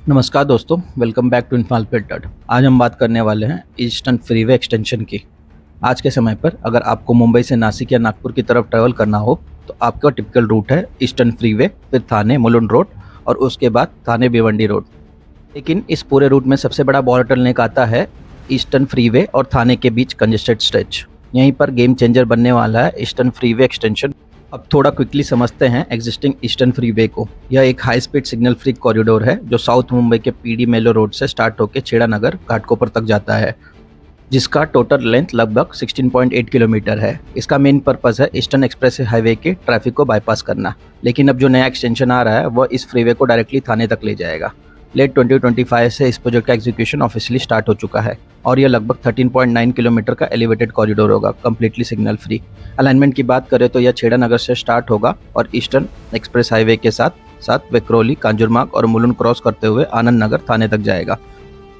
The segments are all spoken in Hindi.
नमस्कार दोस्तों, वेलकम बैक टू इन्फॉल फिल्टर्ड। आज हम बात करने वाले हैं ईस्टर्न फ्रीवे एक्सटेंशन की। आज के समय पर अगर आपको मुंबई से नासिक या नागपुर की तरफ ट्रैवल करना हो तो आपका टिपिकल रूट है ईस्टर्न फ्रीवे, फिर थाने मुलुंड रोड और उसके बाद थाने भिवंडी रोड। लेकिन इस पूरे रूट में सबसे बड़ा बॉटलनेक आता है ईस्टर्न फ्रीवे और थाने के बीच कंजेस्टेड स्ट्रेच। यहीं पर गेम चेंजर बनने वाला है ईस्टर्न फ्रीवे एक्सटेंशन। अब थोड़ा क्विकली समझते हैं एग्जिस्टिंग ईस्टर्न फ्रीवे को। यह एक high speed signal free corridor है जो साउथ मुंबई के पीडी मेलो रोड से स्टार्ट होकर छेड़ा नगर घाटकोपर तक जाता है, जिसका टोटल लेंथ लगभग 16.8 किलोमीटर है। इसका मेन पर्पस है ईस्टर्न एक्सप्रेस हाईवे के ट्रैफिक को बाईपास करना। लेकिन अब जो नया एक्सटेंशन आ रहा है वह इस फ्रीवे को डायरेक्टली थाने तक ले जाएगा। लेट 2025 से इस प्रोजेक्ट का एग्जीक्यूशन ऑफिशियली स्टार्ट हो चुका है और यह लगभग 13.9 किलोमीटर का एलिवेटेड कॉरिडोर होगा, कंप्लीटली सिग्नल फ्री। अलाइनमेंट की बात करें तो यह छेड़ा नगर से स्टार्ट होगा और ईस्टर्न एक्सप्रेस हाईवे के साथ साथ वेक्रोली, कांजुरमार्ग और मुलुंड क्रॉस करते हुए आनंद नगर थाने तक जाएगा।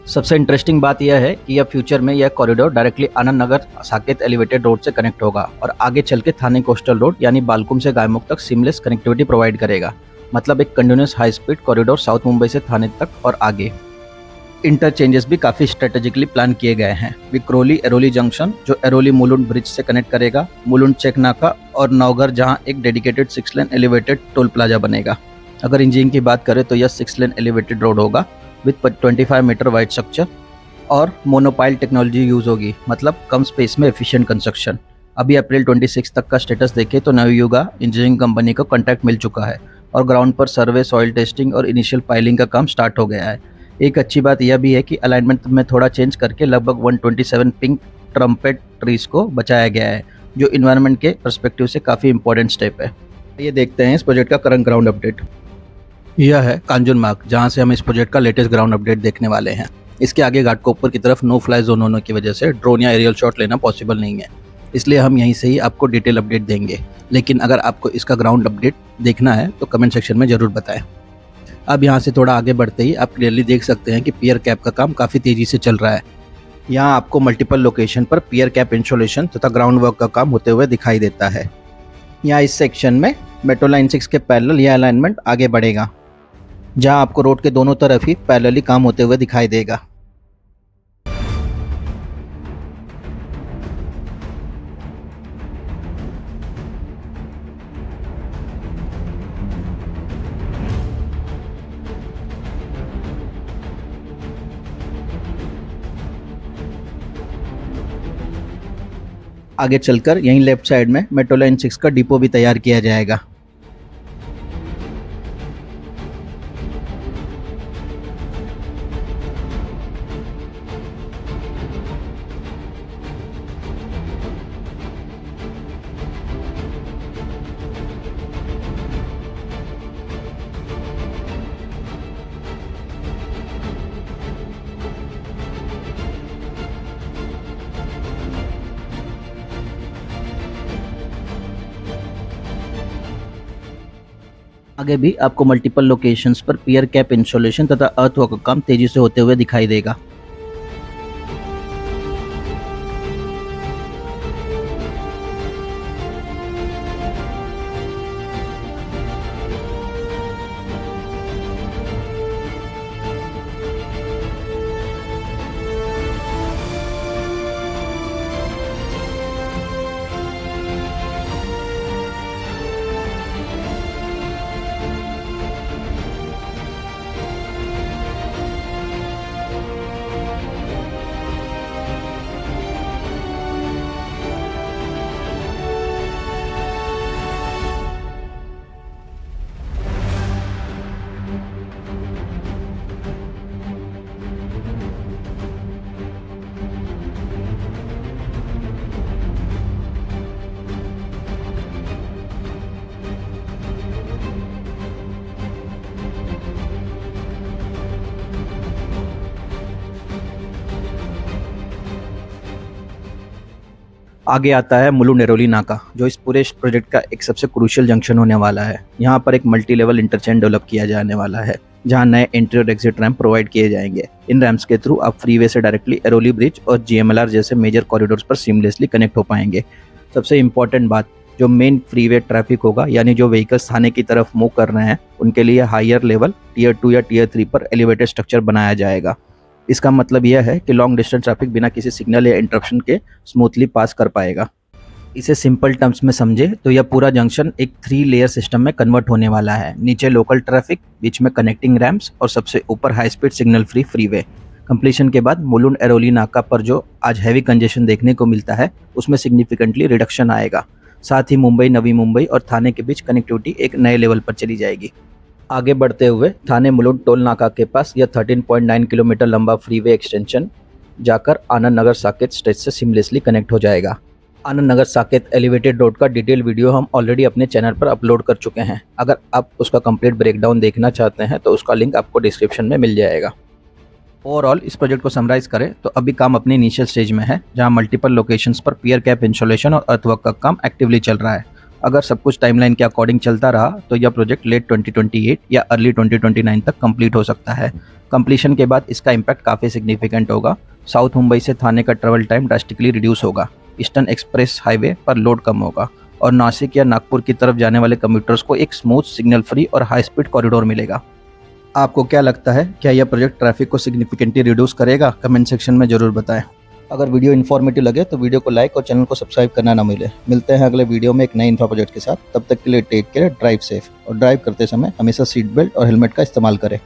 सबसे इंटरेस्टिंग बात यह है कि यह फ्यूचर में यह corridor directly Anand Nagar Saket elevated road से कनेक्ट होगा और आगे चल के थाने कोस्टल रोड यानी बालकुम से गायमुख तक सिमलेस कनेक्टिविटी प्रोवाइड करेगा। मतलब एक continuous high speed corridor south Mumbai से थाने तक और आगे। इंटरचेंजेस भी काफ़ी स्ट्रेटेजिकली प्लान किए गए हैं। विक्रोली एरोली जंक्शन जो एरोली मुलुंड ब्रिज से कनेक्ट करेगा, मुलुंड चेक नाका और नवघर जहां एक dedicated 6 lane elevated toll plaza बनेगा। अगर इंजीनियरिंग की बात करें तो यह 6 लेन एलिवेटेड रोड होगा विथ 25 मीटर वाइड स्ट्रक्चर और मोनोपाइल टेक्नोलॉजी यूज होगी, मतलब कम स्पेस में एफिशिएंट कंस्ट्रक्शन। अभी अप्रैल 26 तक का स्टेटस देखें तो नवयुगा इंजीनियरिंग कंपनी को कॉन्ट्रैक्ट मिल चुका है और ग्राउंड पर सर्वे, सॉइल टेस्टिंग और इनिशियल पाइलिंग का काम स्टार्ट हो गया है। एक अच्छी बात यह भी है कि अलाइनमेंट में थोड़ा चेंज करके लगभग 127 पिंक ट्रम्पेट ट्रीज को बचाया गया है, जो इन्वायरमेंट के पर्सपेक्टिव से काफ़ी इंपॉर्टेंट स्टेप है। ये देखते हैं इस प्रोजेक्ट का करंट ग्राउंड अपडेट। यह है कांजुरमार्ग, जहाँ से हम इस प्रोजेक्ट का लेटेस्ट ग्राउंड अपडेट देखने वाले हैं। इसके आगे घाटकोपर की तरफ नो फ्लाई जोन होने की वजह से ड्रोन या एरियल शॉट लेना पॉसिबल नहीं है, इसलिए हम यहीं से ही आपको डिटेल अपडेट देंगे। लेकिन अगर आपको इसका ग्राउंड अपडेट देखना है तो कमेंट सेक्शन में ज़रूर बताएं। अब यहाँ से थोड़ा आगे बढ़ते ही आप क्लियरली देख सकते हैं कि पियर कैप का काम काफ़ी तेज़ी से चल रहा है। यहाँ आपको मल्टीपल लोकेशन पर पियर कैप इंस्टॉलेशन तथा ग्राउंड वर्क का काम होते हुए दिखाई देता है। यहाँ इस सेक्शन में मेट्रो लाइन 6 के पैरेलल यह अलाइनमेंट आगे बढ़ेगा, जहाँ आपको रोड के दोनों तरफ ही पैरेलली काम होते हुए दिखाई देगा। आगे चलकर यहीं लेफ्ट साइड में मेट्रो लाइन 6 का डिपो भी तैयार किया जाएगा। आगे भी आपको मल्टीपल लोकेशंस पर पियर कैप इंस्टॉलेशन तथा अर्थवर्क का काम तेजी से होते हुए दिखाई देगा। आगे आता है मुलुंड एरोली नाका, जो इस पूरे प्रोजेक्ट का एक सबसे क्रूशियल जंक्शन होने वाला है। यहाँ पर एक मल्टी लेवल इंटरचेंज डेवलप किया जाने वाला है, जहाँ नए एंट्री और एग्जिट रैम्प प्रोवाइड किए जाएंगे। इन रैम्प्स के थ्रू आप फ्रीवे से डायरेक्टली एरोली ब्रिज और GMLR जैसे मेजर कॉरिडोर्स पर सीमलेसली कनेक्ट हो पाएंगे। सबसे इम्पॉर्टेंट बात, जो मेन फ्रीवे ट्रैफिक होगा, यानी जो व्हीकल्स थाने की तरफ मूव कर रहे हैं, उनके लिए हायर लेवल टियर 2 या टियर 3 पर एलिवेटेड स्ट्रक्चर बनाया जाएगा। इसका मतलब यह है कि लॉन्ग डिस्टेंस ट्रैफिक बिना किसी सिग्नल या इंटरप्शन के स्मूथली पास कर पाएगा। इसे सिंपल टर्म्स में समझे तो यह पूरा जंक्शन एक 3 लेयर सिस्टम में कन्वर्ट होने वाला है। नीचे लोकल ट्रैफिक, बीच में कनेक्टिंग रैम्प्स और सबसे ऊपर high speed signal free freeway. Completion के बाद मुलुंड एरोली नाका पर जो आज हैवी कंजेशन देखने को मिलता है, उसमें सिग्निफिकेंटली रिडक्शन आएगा। साथ ही मुंबई, नवी मुंबई और थाने के बीच कनेक्टिविटी एक नए लेवल पर चली जाएगी। आगे बढ़ते हुए थाने मुलुंड टोल नाका के पास यह 13.9 किलोमीटर लंबा फ्रीवे एक्सटेंशन जाकर आनंद नगर साकेत स्ट्रेच से सिमलेसली कनेक्ट हो जाएगा। आनंद नगर साकेत एलिवेटेड रोड का डिटेल वीडियो हम ऑलरेडी अपने चैनल पर अपलोड कर चुके हैं। अगर आप उसका कंप्लीट ब्रेकडाउन देखना चाहते हैं तो उसका लिंक आपको डिस्क्रिप्शन में मिल जाएगा। ओवरऑल इस प्रोजेक्ट को समराइज करें तो अभी काम अपने इनिशियल स्टेज में है, जहां मल्टीपल लोकेशंस पर पियर कैप इंस्टॉलेशन और अर्थवर्क का काम एक्टिवली चल रहा है। अगर सब कुछ टाइमलाइन के अकॉर्डिंग चलता रहा तो यह प्रोजेक्ट लेट 2028 या अर्ली 2029 तक कंप्लीट हो सकता है। कंप्लीशन के बाद इसका इम्पैक्ट काफ़ी सिग्निफिकेंट होगा। साउथ मुंबई से थाने का ट्रेवल टाइम ड्रास्टिकली रिड्यूस होगा, ईस्टर्न एक्सप्रेस हाईवे पर लोड कम होगा और नासिक या नागपुर की तरफ जाने वाले कम्यूटर्स को एक स्मूथ, सिग्नल फ्री और हाई स्पीड कॉरिडोर मिलेगा। आपको क्या लगता है, क्या यह प्रोजेक्ट ट्रैफिक को सिग्निफिकेंटली रिड्यूस करेगा? कमेंट सेक्शन में ज़रूर बताएं। अगर वीडियो इन्फॉर्मेटिव लगे तो वीडियो को लाइक और चैनल को सब्सक्राइब करना ना मिले। मिलते हैं अगले वीडियो में एक नए इंफ्रा प्रोजेक्ट के साथ। तब तक के लिए टेक केयर, ड्राइव सेफ और ड्राइव करते समय हमेशा सीट बेल्ट और हेलमेट का इस्तेमाल करें।